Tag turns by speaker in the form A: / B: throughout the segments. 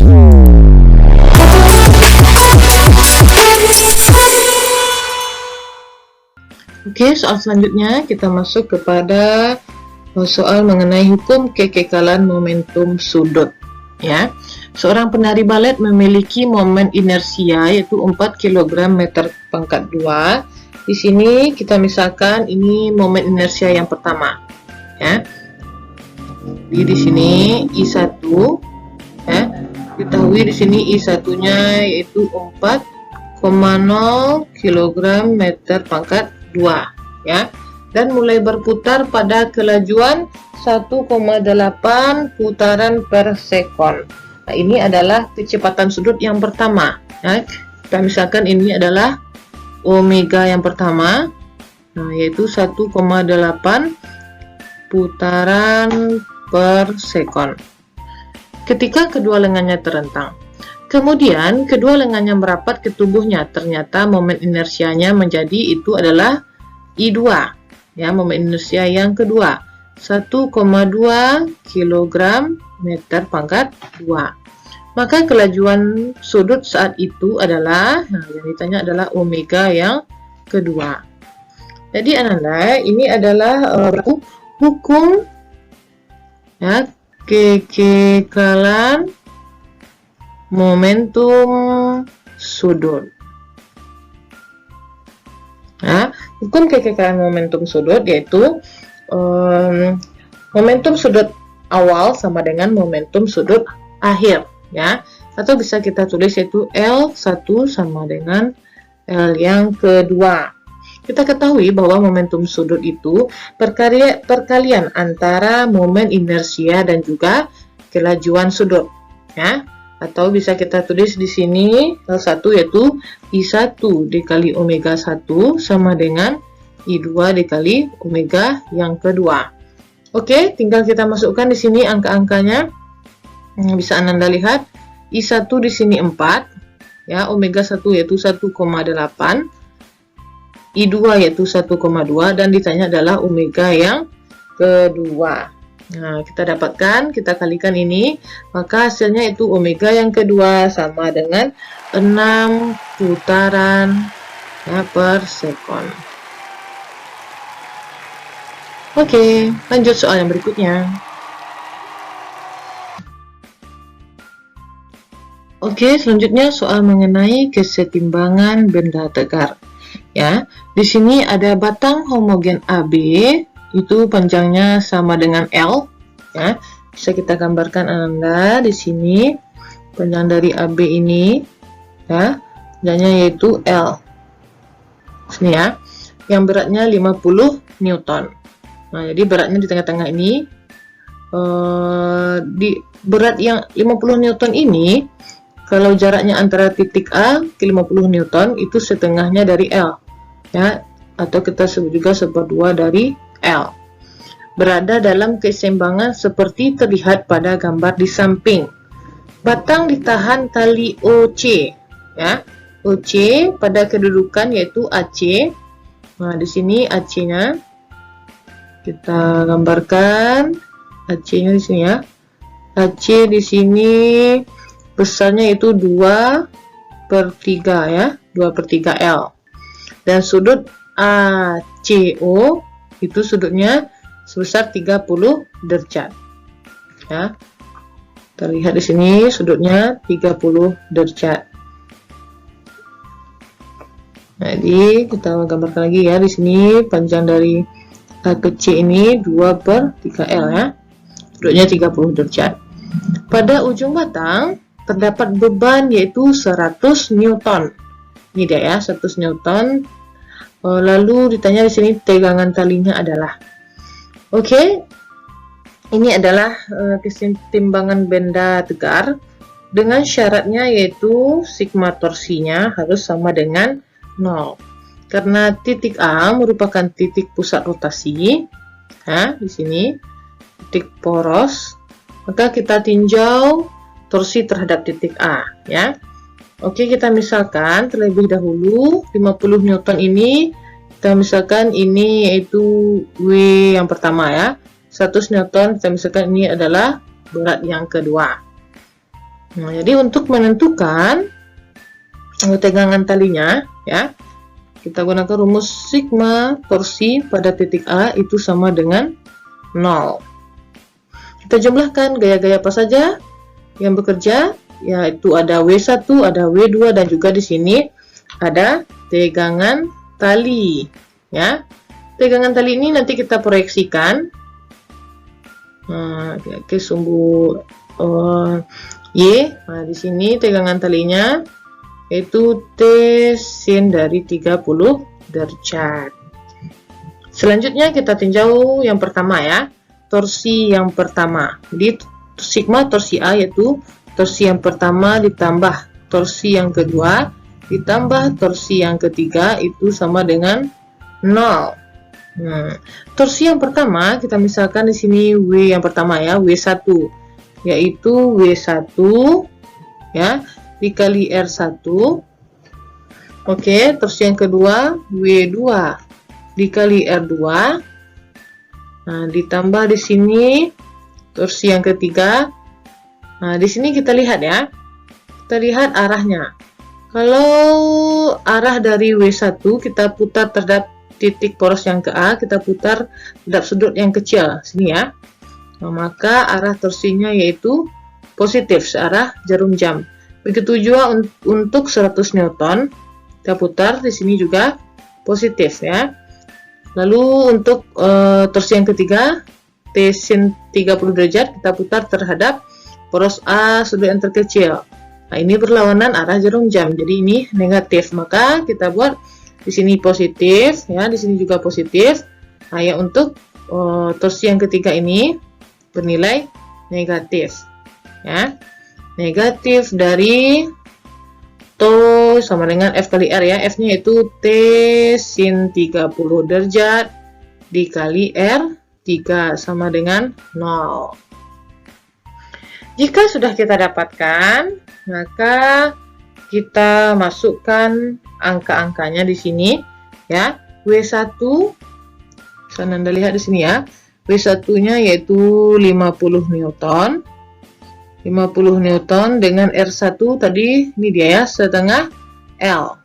A: Oke, soal selanjutnya kita masuk kepada soal mengenai hukum kekekalan momentum sudut. Ya, seorang penari balet memiliki momen inersia yaitu 4 kg meter pangkat 2. Di sini kita misalkan ini momen inersia yang pertama. Ya, jadi di sini I1. Ya, diketahui di sini I1-nya yaitu 4,0 kg meter pangkat 2, ya, dan mulai berputar pada kelajuan 1,8 putaran per sekon. Nah, ini adalah kecepatan sudut yang pertama, ya. Kita misalkan ini adalah omega yang pertama, nah, yaitu 1,8 putaran per sekon. Ketika kedua lengannya terentang, kemudian kedua lengannya merapat ke tubuhnya, ternyata momen inersianya menjadi itu adalah I2, ya, momen inersia yang kedua 1,2 kg meter pangkat 2. Maka kelajuan sudut saat itu adalah, nah, yang ditanya adalah omega yang kedua. Jadi anak-anak, ini adalah hukum, ya, kekekalan momentum sudut. Nah, hukum kekekalan momentum sudut yaitu momentum sudut awal sama dengan momentum sudut akhir, ya, atau bisa kita tulis yaitu L1 sama dengan L yang kedua. Kita ketahui bahwa momentum sudut itu perkalian antara momen inersia dan juga kelajuan sudut, ya. Atau bisa kita tulis di sini L1 yaitu I1 dikali omega 1 sama dengan I2 dikali omega yang kedua. Oke, tinggal kita masukkan di sini angka-angkanya. Bisa Anda lihat I1 di sini 4, ya, omega 1 yaitu 1,8, I2 yaitu 1,2, dan ditanya adalah omega yang kedua. Nah, kita dapatkan, kita kalikan ini, maka hasilnya itu omega yang kedua sama dengan 6 putaran, ya, per sekon. Oke, lanjut soal yang berikutnya. Oke, selanjutnya soal mengenai kesetimbangan benda tegar. Ya, di sini ada batang homogen AB, itu panjangnya sama dengan L, ya. Bisa kita gambarkan Anda di sini panjang dari AB ini, ya, panjangnya yaitu L. Sini ya, yang beratnya 50 Newton. Nah, jadi beratnya di tengah-tengah ini, di berat yang 50 Newton ini, kalau jaraknya antara titik A ke 50 Newton itu setengahnya dari L, ya, atau kita sebut juga seperdua dari L. Berada dalam keseimbangan seperti terlihat pada gambar di samping. Batang ditahan tali OC, ya, OC pada kedudukan yaitu AC. Nah, di sini AC-nya kita gambarkan, AC-nya di sini ya. AC di sini besarnya itu 2/3, ya, 2/3 L. Dan sudut ACO itu sudutnya sebesar 30 derajat. Ya. Terlihat di sini sudutnya 30 derajat. Jadi kita gambarkan lagi ya, di sini panjang dari A ke C ini 2/3 L, ya. Sudutnya 30 derajat. Pada ujung batang terdapat beban yaitu 100 Newton. Ini dia ya, 100 Newton. Lalu ditanya di sini tegangan talinya adalah. Oke, ini adalah kesetimbangan benda tegar dengan syaratnya yaitu sigma torsinya harus sama dengan 0. Karena titik A merupakan titik pusat rotasi, ya, di sini titik poros, maka kita tinjau torsi terhadap titik A, ya. Oke, kita misalkan terlebih dahulu 50 Newton ini, kita misalkan ini yaitu W yang pertama, ya. 100 Newton, kita misalkan ini adalah berat yang kedua. Nah, jadi untuk menentukan tegangan talinya, ya, kita gunakan rumus sigma torsi pada titik A itu sama dengan 0. Kita jumlahkan gaya-gaya apa saja yang bekerja, yaitu ada W1, ada W2, dan juga di sini ada tegangan tali, ya. Tegangan tali ini nanti kita proyeksikan ke sumbu Y. Nah, di sini tegangan talinya yaitu T sin dari 30 derajat. Selanjutnya kita tinjau yang pertama, ya, torsi yang pertama. Jadi sigma torsi A yaitu torsi yang pertama ditambah torsi yang kedua ditambah torsi yang ketiga itu sama dengan 0. Torsi yang pertama kita misalkan di sini W yang pertama, ya, W1 yaitu W1, ya, dikali R1. Oke, torsi yang kedua W2 dikali R2. Nah, ditambah di sini torsi yang ketiga. Nah, di sini kita lihat, ya. Kita lihat arahnya. Kalau arah dari W1 kita putar terhadap titik poros yang ke A, kita putar terhadap sudut yang kecil sini, ya. Nah, maka arah torsinya yaitu positif searah jarum jam. Begitu juga untuk 100 Newton, kita putar di sini juga positif, ya. Lalu untuk torsi yang ketiga, T sin 30 derajat, kita putar terhadap poros A sudut yang terkecil. Nah, ini berlawanan arah jarum jam, jadi ini negatif. Maka kita buat di sini positif, ya, di sini juga positif. Nah, ya, untuk torsi yang ketiga ini bernilai negatif, ya. Negatif dari to sama dengan F kali R, ya. F-nya itu T sin 30 derajat dikali R3 sama dengan 0. Jika sudah kita dapatkan, maka kita masukkan angka-angkanya di sini, ya. W1, sana Anda lihat di sini, ya. W1-nya yaitu 50 Newton. 50 Newton dengan R1 tadi ini dia, ya, setengah L.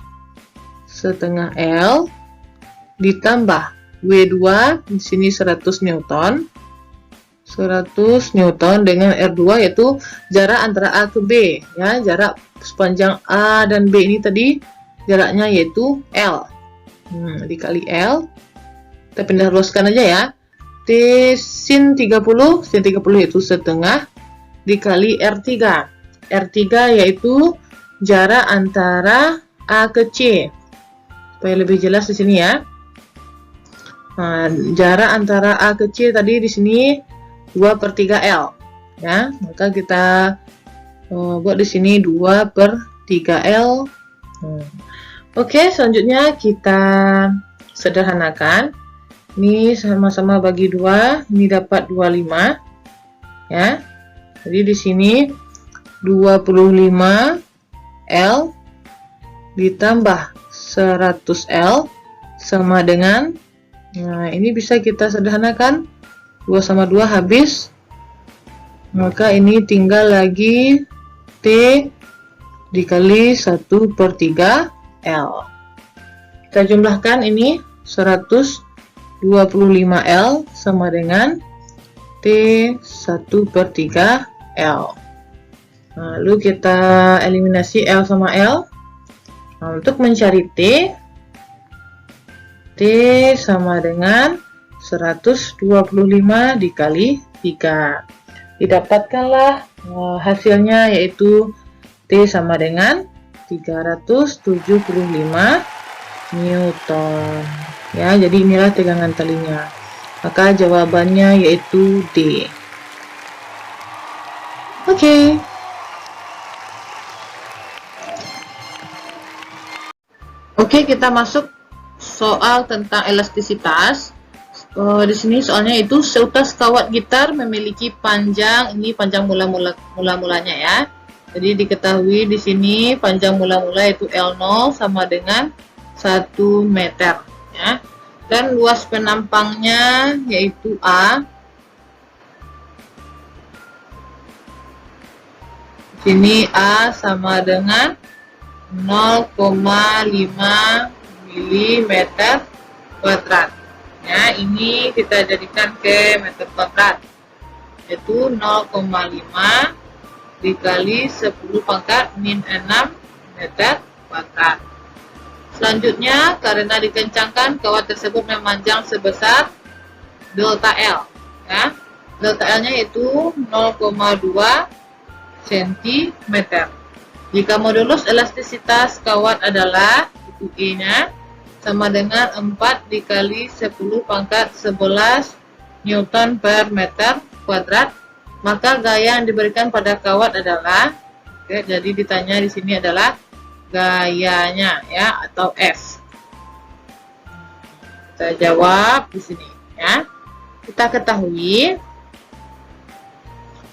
A: Setengah L ditambah W2 di sini 100 Newton. 100 Newton dengan R2 yaitu jarak antara A ke B, ya. Jarak sepanjang A dan B ini tadi jaraknya yaitu L. Dikali L. Kita pindah luaskan aja, ya. T sin 30, sin 30 yaitu setengah dikali R3. R3 yaitu jarak antara A ke C. Supaya lebih jelas di sini, ya. Nah, jarak antara A ke C tadi di sini 2/3 L, ya. Maka kita buat di sini 2/3 L. Oke, selanjutnya kita sederhanakan. Ini sama-sama bagi 2, ini dapat 25, ya. Jadi di sini 25 L ditambah 100 L sama dengan, nah, ini bisa kita sederhanakan, 2 sama 2 habis, maka ini tinggal lagi T dikali 1/3 L. Kita jumlahkan ini 125 L sama dengan T 1/3 L. Lalu kita eliminasi L sama L. Nah, untuk mencari T sama dengan 125 dikali 3. Didapatkanlah hasilnya yaitu T sama dengan 375 Newton. Ya, jadi inilah tegangan talinya. Maka jawabannya yaitu D. Oke. Oke, kita masuk soal tentang elastisitas. Di sini soalnya itu seutas kawat gitar memiliki panjang, ini panjang mula-mulanya, ya. Jadi diketahui di sini panjang mula-mula itu L0 sama dengan 1 meter, ya. Dan luas penampangnya yaitu A. Sini A sama dengan 0,5 mm kuadrat. Ya, ini kita jadikan ke meter kuadrat, yaitu 0,5 dikali 10 pangkat min 6 meter kuadrat. Selanjutnya, karena dikencangkan, kawat tersebut memanjang sebesar delta L. Ya, delta L-nya itu 0,2 cm. Jika modulus elastisitas kawat adalah itu E-nya sama dengan 4 dikali 10 pangkat 11 Newton per meter kuadrat, maka gaya yang diberikan pada kawat adalah, oke, jadi ditanya di sini adalah gayanya ya, atau F. Kita jawab di sini ya. Kita ketahui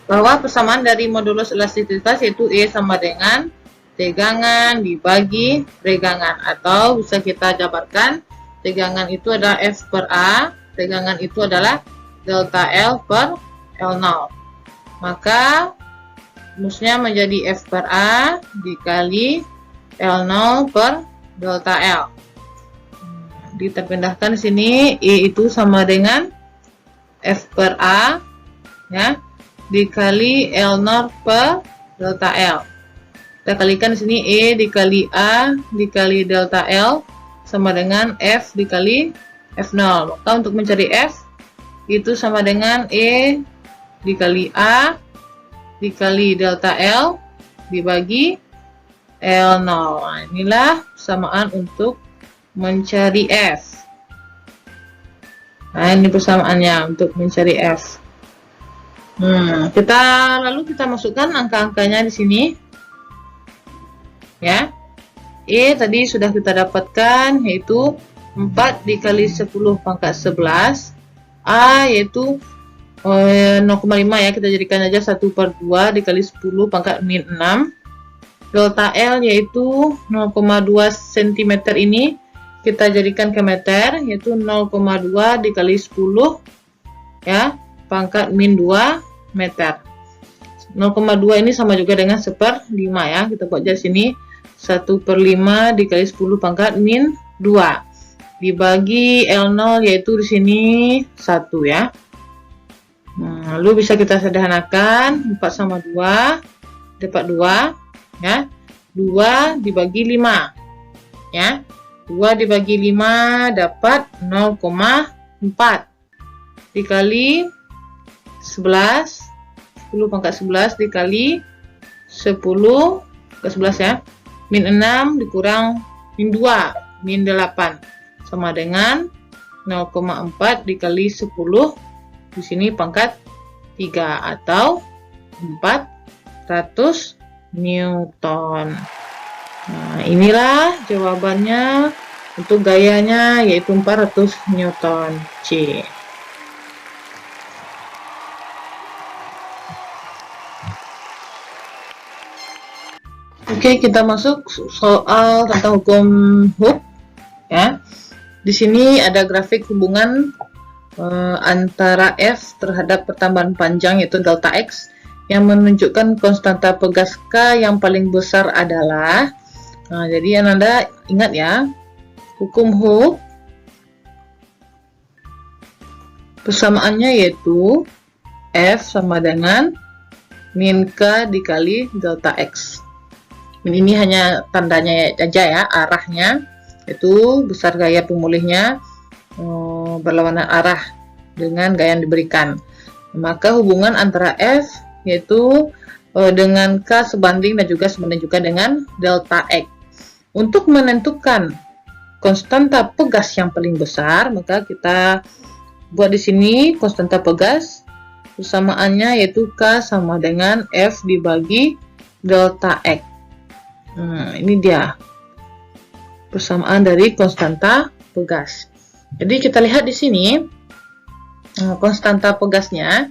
A: bahwa persamaan dari modulus elastisitas yaitu E sama dengan tegangan dibagi regangan, atau bisa kita jabarkan tegangan itu adalah F per A, tegangan itu adalah delta L per L0. Maka rumusnya menjadi F per A dikali L0 per delta L. Dipindahkan di sini, E itu sama dengan F per A ya, dikali L0 per delta L. Kita kalikan di sini, E dikali A dikali delta L sama dengan F dikali F0. Maka untuk mencari F itu sama dengan E dikali A dikali delta L dibagi L0. Nah, inilah persamaan untuk mencari F. Nah, ini persamaannya untuk mencari F. Lalu kita masukkan angka-angkanya di sini. Ya. E tadi sudah kita dapatkan, yaitu 4 dikali 10 pangkat 11. A yaitu 0,5 ya, kita jadikan aja 1/2 dikali 10 pangkat min 6. Delta L yaitu 0,2 cm, ini kita jadikan ke meter, yaitu 0,2 dikali 10 ya, pangkat min 2 meter. 0,2 ini sama juga dengan 1/5 ya, kita buat di sini 1/5 dikali 10 pangkat min 2 dibagi L0 yaitu di sini 1 ya. Lalu bisa kita sederhanakan, 4 sama 2 dapat 2 ya. 2 dibagi 5 ya. 2 dibagi 5 dapat 0,4 dikali 11, 10 pangkat 11 dikali 10 ke 11 ya, min 6 dikurang min 2, min 8 sama dengan 0,4 dikali 10 di sini pangkat 3 atau 400 Newton. Nah, inilah jawabannya untuk gayanya, yaitu 400 Newton. C. Oke, kita masuk soal tentang hukum Hooke ya. Di sini ada grafik hubungan antara F terhadap pertambahan panjang yaitu delta X yang menunjukkan konstanta pegas K yang paling besar adalah, nah, jadi Anda ingat ya, hukum Hooke persamaannya yaitu F sama dengan min K dikali delta X. Min ini hanya tandanya aja ya, arahnya itu besar gaya pemulihnya berlawanan arah dengan gaya yang diberikan. Maka hubungan antara F yaitu dengan K sebanding dan juga sebanding juga dengan delta X. Untuk menentukan konstanta pegas yang paling besar, maka kita buat di sini konstanta pegas persamaannya yaitu K sama dengan F dibagi delta X. Ini dia persamaan dari konstanta pegas. Jadi kita lihat di sini konstanta pegasnya.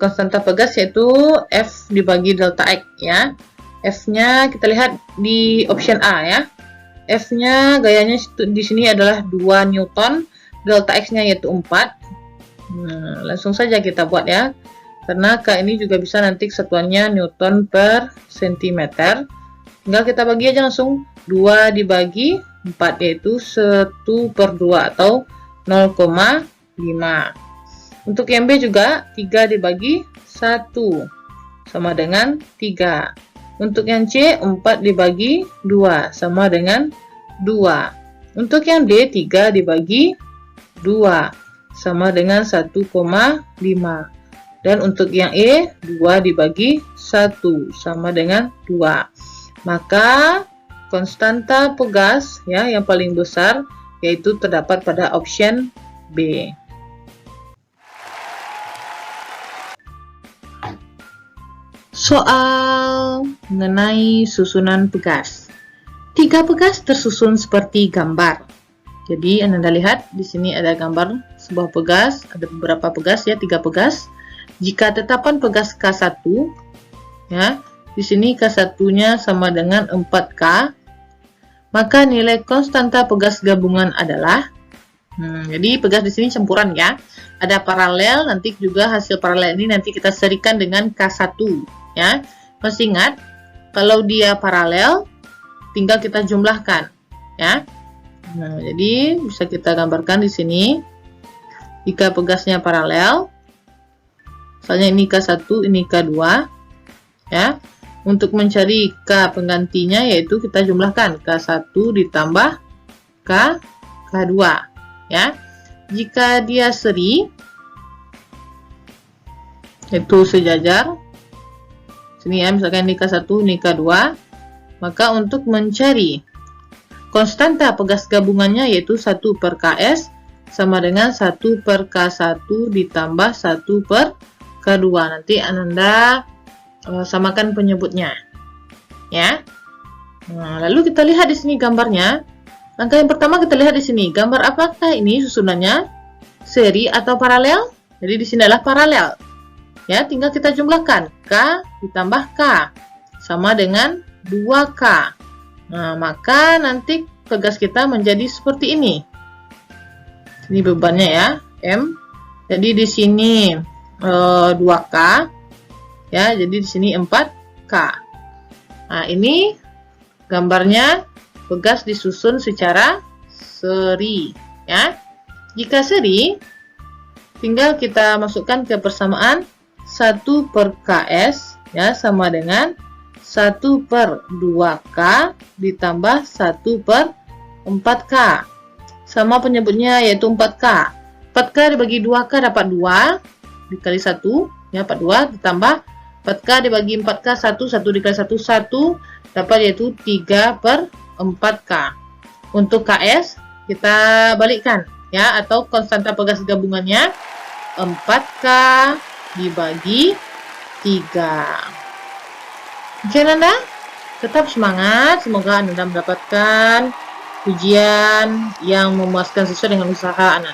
A: Konstanta pegas yaitu F dibagi delta X ya. F-nya kita lihat di option A ya. F-nya gayanya di sini adalah 2 Newton, delta X-nya yaitu 4. Langsung saja kita buat ya. karena K ini juga bisa nanti kesatuannya Newton per centimeter. Tinggal kita bagi aja langsung 2 dibagi 4, yaitu 1/2 atau 0,5. Untuk yang B juga 3 dibagi 1 sama dengan 3. Untuk yang C 4 dibagi 2 sama dengan 2. Untuk yang D 3 dibagi 2 sama dengan 1,5. Dan untuk yang E 2 dibagi 1 sama dengan 2. Maka konstanta pegas ya yang paling besar yaitu terdapat pada option B. Soal mengenai susunan pegas. 3 pegas tersusun seperti gambar. Jadi Anda lihat di sini ada gambar sebuah pegas, ada beberapa pegas ya, 3 pegas. Jika tetapan pegas K1 ya, di sini K1-nya sama dengan 4K, maka nilai konstanta pegas gabungan adalah jadi pegas di sini campuran ya. Ada paralel, nanti juga hasil paralel ini nanti kita serikan dengan K1 ya. Masih ingat kalau dia paralel tinggal kita jumlahkan ya. Nah, jadi bisa kita gambarkan di sini. Jika pegasnya paralel, misalnya ini K1, ini K2 ya. Untuk mencari K penggantinya yaitu kita jumlahkan K1 ditambah K2 ya. Jika dia seri itu sejajar sini ya, misalkan ini K1 ini K2, maka untuk mencari konstanta pegas gabungannya yaitu 1/Ks sama dengan 1/K1 ditambah 1/K2. Nanti Anda samakan penyebutnya ya. Nah, lalu kita lihat di sini gambarnya. Langkah yang pertama kita lihat di sini gambar apakah ini susunannya seri atau paralel. Jadi di sini adalah paralel ya, tinggal kita jumlahkan K ditambah K sama dengan 2K. Nah, maka nanti pegas kita menjadi seperti ini. Ini bebannya ya, M. Jadi di sini 2K ya, jadi di sini 4K. Nah, ini gambarnya pegas disusun secara seri ya. Jika seri, tinggal kita masukkan ke persamaan 1/Ks ya sama dengan 1/2K ditambah 1/4K. Sama penyebutnya yaitu 4K. 4K dibagi 2K dapat 2 dikali 1 ya, 42 ditambah 4K dibagi 4K 1 dikali 1 dapat yaitu 3/4K. Untuk Ks kita balikkan ya, atau konstanta pegas gabungannya 4K dibagi 3. Oke Anda, tetap semangat, semoga Anda mendapatkan ujian yang memuaskan sesuai dengan usaha Anda.